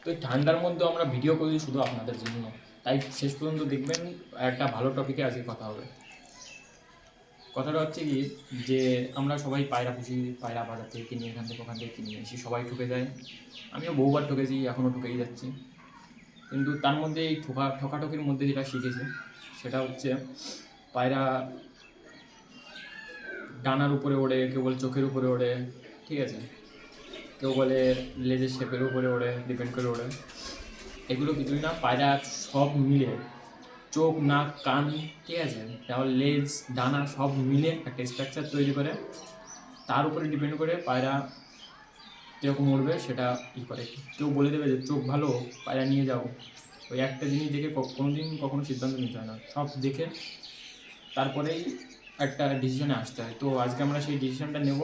তো এই ঠান্ডার মধ্যে আমরা ভিডিও করি শুধু আপনাদের জন্য, তাই শেষ পর্যন্ত দেখবেন। একটা ভালো টপিকে আজকে কথা হবে। কথাটা হচ্ছে কি, যে আমরা সবাই পায়রা পুষি, পায়রা বাজার থেকে কিনি, এখান থেকে ওখান থেকে কিনে এসি, সবাই ঠকে যায়। আমিও বহুবার ঠকেছি, এখনও ঠকেই যাচ্ছি। কিন্তু তার মধ্যে এই ঠকাঠকির মধ্যে যেটা শিখেছি সেটা হচ্ছে পায়রা ডানার উপরে ওড়ে, কেউ বলে চোখের উপরে ওড়ে, ঠিক আছে, কেউ বলে লেজের শেপের উপরে ওড়ে, ডিপেন্ড করে ওড়ে। এগুলো কিছুই না, পায়রা সব মিলে চোখ, নাক, কান, ঠিক আছে, তারপর লেজ, ডানা সব মিলে একটা স্ট্রাকচার তৈরি করে। তার উপরে ডিপেন্ড করে পায়রা কীরকম উড়বে সেটা করে। কেউ বলে দেবে যে চোখ ভালো, পায়রা নিয়ে যাও। ওই একটা জিনিস দেখে কখনো সিদ্ধান্ত নিতে হয় না, সব দেখে তারপরেই একটা ডিসিশনে আসতে হয়। তো আজকে আমরা সেই ডিসিশনটা নেব,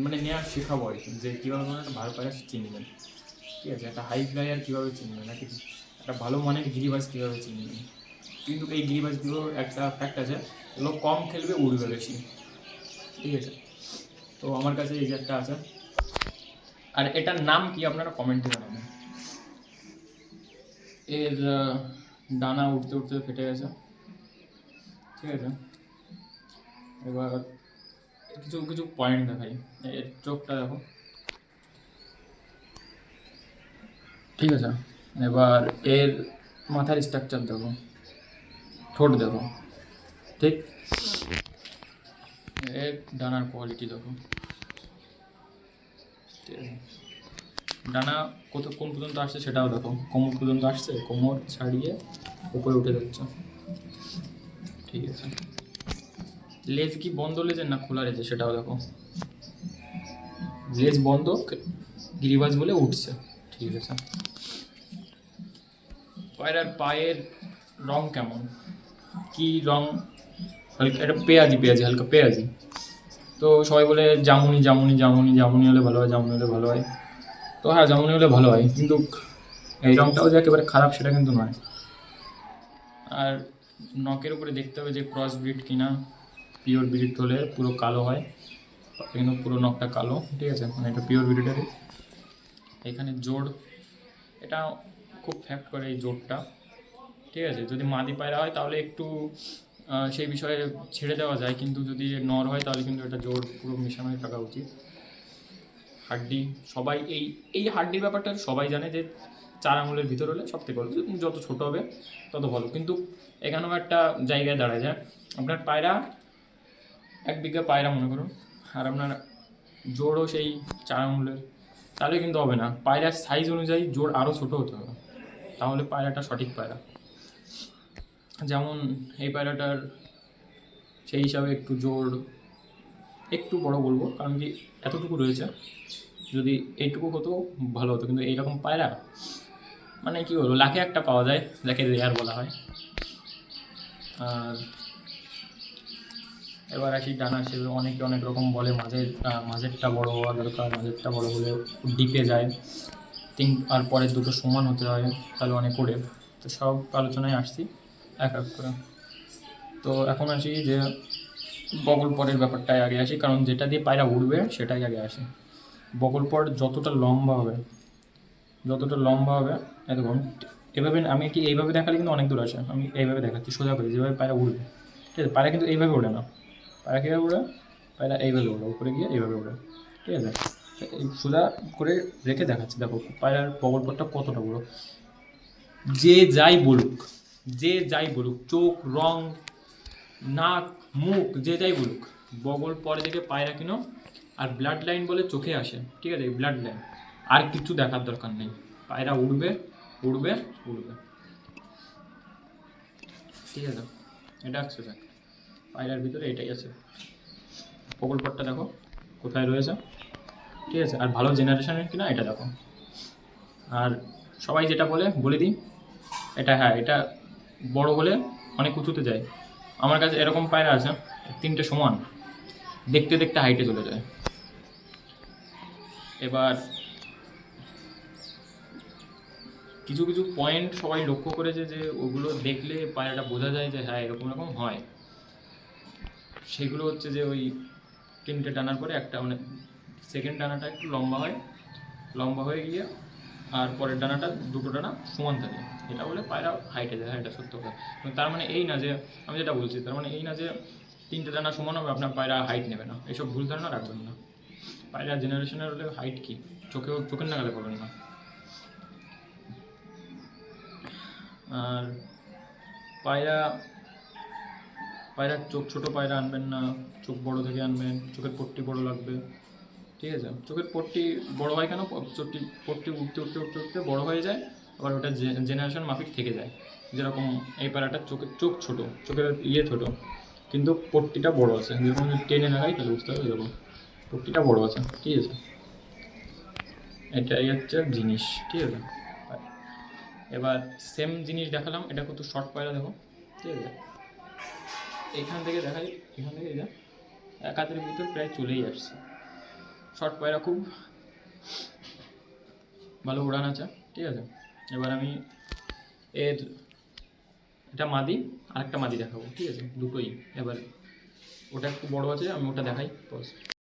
মানে নেওয়া শেখাবো আর কি, যে কীভাবে কোনো একটা ভালো পায়রা চিনবেন, ঠিক আছে, একটা হাই ফ্লাইয়ার কীভাবে চিনবেন, একটা ভালো মানের গিরিবাজ কীভাবে চিনবেন। কিন্তু এই গিরিবাজগুলোর একটা ফ্যাক্ট আছে, এগুলো কম খেলবে, উড়বে বেশি, ঠিক আছে। তো আমার কাছে এই যে একটা আছে, আর এটার নাম কি আপনারা কমেন্টে জানাবেন। এর ডানা উঠতে উঠতে ফেটে গেছে, ঠিক আছে। এবার কিছু কিছু পয়েন্ট দেখাই। এর চোখটা দেখো, ঠিক আছে। এবার এর মাথার স্ট্রাকচার দেখো, ঠোঁট দেখো, ঠিক। এর ডানার কোয়ালিটি দেখো, ঠিক আছে। ডানা কোন পর্যন্ত আসছে সেটাও দেখো, কোমর পর্যন্ত আসছে, কোমর ছাড়িয়ে উপরে উঠে যাচ্ছে, ঠিক আছে। লেজ কি বন্ধ লেজের না খোলা লেজে সেটাও দেখো, লেজ বন্ধ, গিরিবাজ বলে উঠছে, ঠিক আছে। পায়রার পায়ের রং কেমন, কি রং, হালকা এটা পেঁয়াজি পেঁয়াজি, হালকা পেঁয়াজি। তো সবাই বলে জামুনি জামুনি জামুনি, জামুনি হলে ভালো হয়, জামুনি হলে ভালো হয়। তো হ্যাঁ, জামুনি হলে ভালো হয়, কিন্তু এই রংটাও যে একেবারে খারাপ সেটা কিন্তু নয়। আর নখের উপরে দেখতে হবে যে ক্রস ব্রিড কিনা, পিওর ব্রিড হলে পুরো কালো হয়, কিন্তু পুরো নখটা কালো, ঠিক আছে, মানে এটা পিওর ব্রিডেরই। এখানে জোড়, এটা খুব ফ্যাক্ট করে এই জোড়টা, ঠিক আছে। যদি মাদি পায়রা হয় তাহলে একটু সেই বিষয়ে ছেড়ে দেওয়া যায়, কিন্তু যদি নর হয় তাহলে কিন্তু এটা জোড় পুরো মেশানোই থাকা উচিত। হাড্ডি, সবাই এই হাড্ডির ব্যাপারটা সবাই জানে যে 4 আঙুলের ভিতর হলে সব থেকে ভালো, যত ছোটো হবে তত ভালো। কিন্তু এখানেও একটা জায়গায় দাঁড়ায় যায়, আপনার পায়রা 1 বিঘা পায়রা মনে করুন, আর আপনার জোড়ও সেই 4 আঙুলের, তাহলে কিন্তু হবে না। পায়রার সাইজ অনুযায়ী জোড় আরও ছোটো হতে হবে, তাহলে পায়রাটা সঠিক পায়রা। যেমন এই পায়রাটার সেই হিসাবে একটু জোড় একটু বড় বলবো, কারণ কি এতটুকু রয়েছে, যদি এইটুকু হতো ভালো হতো। কিন্তু এইরকম পায়রা মানে কী বলবো, লাখে একটা পাওয়া যায়, যাকে রেয়ার বলা হয়। আর এবার আসি ডানা, সেগুলো অনেকে অনেক রকম বলে। মাঝেরটা বড় হওয়া দরকার, মাঝেরটা বড় হলে ডিপে যায়, আর পরের দুটো সমান হতে হয়, তাহলে অনেক ওড়ে। তো সব আলোচনায় আসছি এক এক করে। তো এখন আসি যে বগল পরের ব্যাপারটাই আগে আসি, কারণ যেটা দিয়ে পায়রা উঠবে সেটাই আগে আসে। বগল পর যতটা লম্বা হবে, দেখুন এভাবে, আমি কি এইভাবে দেখালে কিন্তু অনেক দূর আসে, আমি এইভাবে দেখাচ্ছি সোজা করে, যেভাবে পায়রা উঠবে, ঠিক আছে। পায়রা কিন্তু এইভাবে ওড়ে না, পায়রা কীভাবে ওড়ে, পায়রা এইভাবে ওড়ে, উপরে গিয়ে এইভাবে ওড়ে, ঠিক আছে। এই সোজা করে রেখে দেখাচ্ছি, দেখো পায়রার বগল পরটা কতটা বড়ো। যে যাই বলুক, চোখ, রং, নাক, মুখ, যে যাই বলুক, বগল পরে দেখে পায়রা কিনো। আর ব্লাড লাইন বলে চোখে আসে, ঠিক আছে, ব্লাড লাইন, আর কিছু দেখার দরকার নেই। পায়রা উড়বে, ঠিক আছে। এটা হচ্ছে দেখ, পায়রার ভিতরে এটাই আছে। বগল পটটা দেখো কোথায় রয়েছে, ঠিক আছে। আর ভালো জেনারেশনের কিনা এটা দেখো। আর সবাই যেটা বলে দিই, এটা হ্যাঁ, এটা বড় হলে অনেক উঁচুতে যায়। আমার কাছে এরকম পায়রা আছে, 3টে সমান, দেখতে দেখতে হাইটে চলে যায়। এবার কিছু কিছু পয়েন্ট সবাই লক্ষ্য করেছে, যে ওগুলো দেখলে পায়রাটা বোঝা যায় যে হ্যাঁ এরকম এরকম হয়। সেগুলো হচ্ছে যে ওই 3টে টানার পরে একটা, মানে সেকেন্ড টানাটা একটু লম্বা হয়ে গিয়ে আর পরের ডানাটা দুটো ডানা সমান থাকে, এটা বলে পায়রা হাইটে যায়। হ্যাঁ, এটা সত্য কথা। তার মানে এই না যে, আমি যেটা বলছি তার মানে এই না যে 3টে ডানা সমান হবে আপনার পায়রা হাইট নেবে না, এসব ভুল ধারণা রাখবেন না। পায়রা জেনারেশনের হলে হাইট কি চোখের নাগালে পাবেন না। আর পায়রা পায়রার চোখ ছোটো পায়রা আনবেন না, চোখ বড় থেকে আনবেন, চোখের পট্টি বড় লাগবে, ঠিক আছে? চোখের পট্টি বড় হয় কেন? পট্টি উঠতে উঠতে উঠতে উঠতে বড় হয়ে যায়, আবার ওটা জেনারেশন মাফিক থেকে যায়। যেরকম এই পায়রাটার চোখ ছোট, চোখের ছোট, কিন্তু পট্টিটা বড় আছে। যেরকম যদি টেনে লাগাই তাহলে বুঝতে হবে, এরকম পট্টিটা বড় আছে, ঠিক আছে? এটাই হচ্ছে জিনিস, ঠিক আছে? এবার সেম জিনিস দেখালাম, এটা কত শর্ট পায়রা দেখো, ঠিক আছে? এখান থেকে দেখাই, এখান থেকে যা এক হাতের ভিতর প্রায় চলেই আসছে। শর্ট পায়রা খুব ভালো উড়ান আছে, ঠিক আছে? এবার আমি এটা মাদি আর একটা মাদি দেখাবো, ঠিক আছে? দুটোই। এবার ওটা একটু বড় আছে, আমি ওটা দেখাই।